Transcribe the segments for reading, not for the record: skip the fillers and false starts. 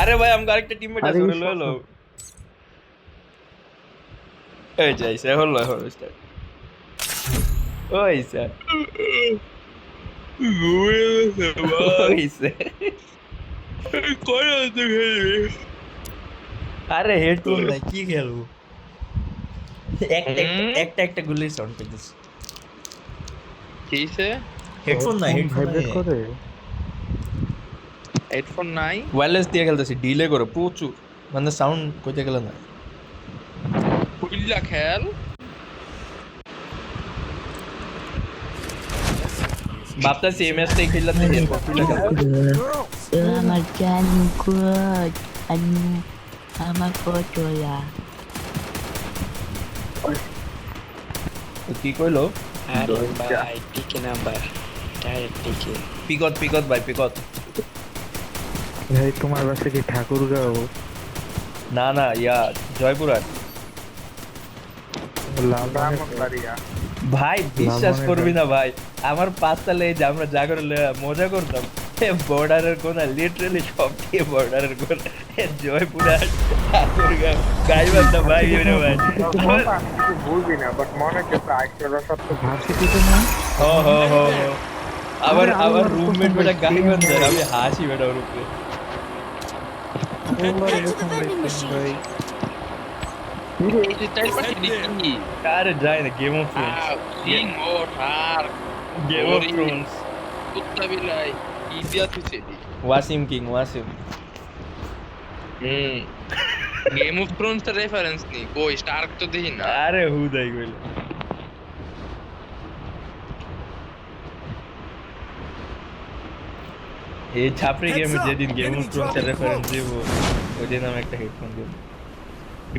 আরে ভাই আমগো আরেকটা টিমমেট আছে ওরে লয়ে লও এই যাইছে হলো স্টার্ট ওইছে ওইছে কোন আছে খেলবি আরে হেডফোন নাই কি খেলবো একটা গুলি সাউন্ড পেতেছে কিসে হেডফোন নাই ভাইব্রেট করে হেডফোন নাই ওয়্যারলেস দিয়ে খেলতেছি ডিলে করে প্রচুর মানে সাউন্ড কইতে গেলে না কুইল্লা খেল ভাবতেছি এমএসটাই খেলতে হেডফোন খুলে খেলবো Selamat jangkut anu sama foto ya. কি কইলো আরে ভাই টিকে নাম্বার ডাইরেক্ট টিকে পিকত ভাই পিকত ভাই তোমার বাসা কি ঠাকুরগাঁও না ইয়া জয়পুরহাট ব্রাহ্মণবাড়িয়া ভাই বিশ্বাস করবি না ভাই আমার 5 সালে এই যে আমরা জাগরে মজা করতাম বর্ডারের কোনা লিটারালি সব দিয়ে বর্ডারের কোনা জয়পুরহাট ঠাকুরগাঁও গাইবান্ধা ভাই রে ভাই বুঝি না বাট মনে হচ্ছে আইসরা সব তো ভার্সিটিতে না ও আবার রুমমেট বেটা গাইবান্ধা আমি হাসি বেটা ওর উপরে ভাই এই টাইপ পাচ্ছি কি আরে যায় না গেম অফ থ্রোনস সিং ও থার গেম অফ থ্রোনস কুত্তা বিলাই ইন্ডিয়া তুই ওয়াসিম গেম অফ থ্রোনস এর রেফারেন্স নি কই স্টার্ক তো দেখি না আরে হুদাই কইল এই ছাপড়ি গেমে যেদিন গেম অফ থ্রোনস এর রেফারেন্স দিব ওই দিন আমি একটা হেডফোন দেব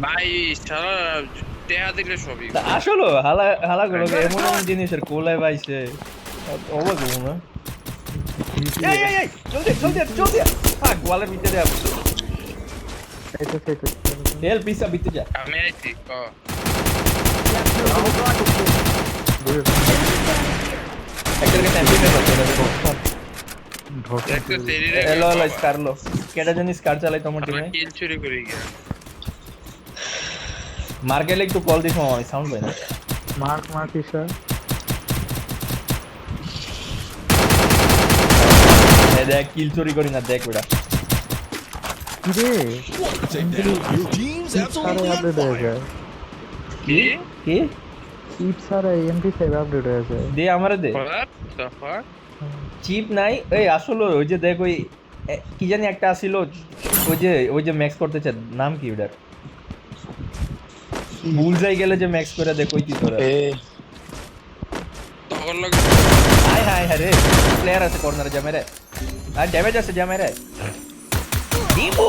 ভাই সারা টেহা দিলে সবই আসলে হালা গুলো এমন জিনিসের কোলায় পাইছে অবাক হবো না এই জলদি ফাক ওয়ালের ভিতরে আপ এল পিসা ভিতরে যা আমি আইছি ক একটা টেম্পলেট আছে একটা শরীরে এলো স্কারলো কেডা জানি স্কার চালাই তোমার টিমে কিল চুরি করে গিয়া মার গেলে একটু কল দিস মামা সাউন্ড পাই না মার্ক স্যার দেখ কিল চুরি করি না দেখ বেটা কি রে সারা আপডেট হয়ে যায় কি কি ইট সারা এমপি5 আপডেট হয়ে যায় দে আমারে দে what the fuck চিপ নাই এই আসলে ওই যে দেখ ওই কি জানি একটা আসিল ওই যে ম্যাক্স করতে চায় নাম কি ওটার ভুল যাই গেলে যে ম্যাক্স করে দেখ ওই কি তোরা তখন লোক হাই রে প্লেয়ার আছে কর্নারে যা মেরে আর ড্যামেজ আছে যা মেরে দিবু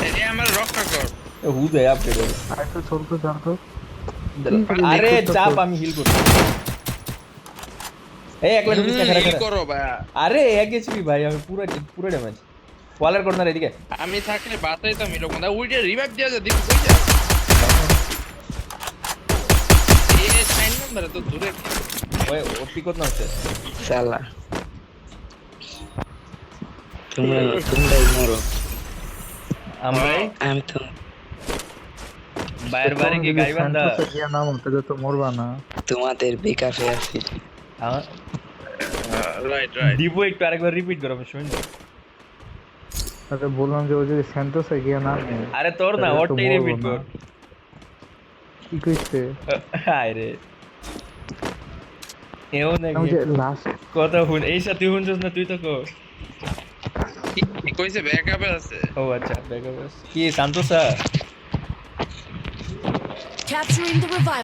এই আমার রক্ষা কর হু দে আপডেট আইতো চলতো জানতো আরে চাপ আমি হিল করি এই একলা ঢুকিস না কি করো ভাই আরে এক এইচপি ভাই আমি পুরো ড্যামেজ ওয়ালের কর্নার এদিকে আমি থাকলে বাতাই তো মিলো কোন ওইটা রিভাইভ দিয়া যা দিন কই যা এই সাইন নাম্বার তো দূরে ওই ওপি কত না হচ্ছে শালা তোমরাই মরো আমরাই আমি তো বাইরে বাইরে কি গাইবান্ধা গিয়া নাম হতে তো মরবা না তোমাদের বিকাশে আছি রাইট দিব একটু আরেকবার রিপিট করো আমি শুনি আরে বললাম যে ওই যে সেন্টোসে গিয়া নাম নেই আরে তোর না ওটাই রিপিট কর কি কইছে হায় রে এও আমি নাকি যে লাস্ট কথা শুন এই সাথে শুনছিস না তুই তো কো কি কইছে ব্যাকআপে আছে ও আচ্ছা ব্যাকআপ কি সান্তোসা Capturing the revival.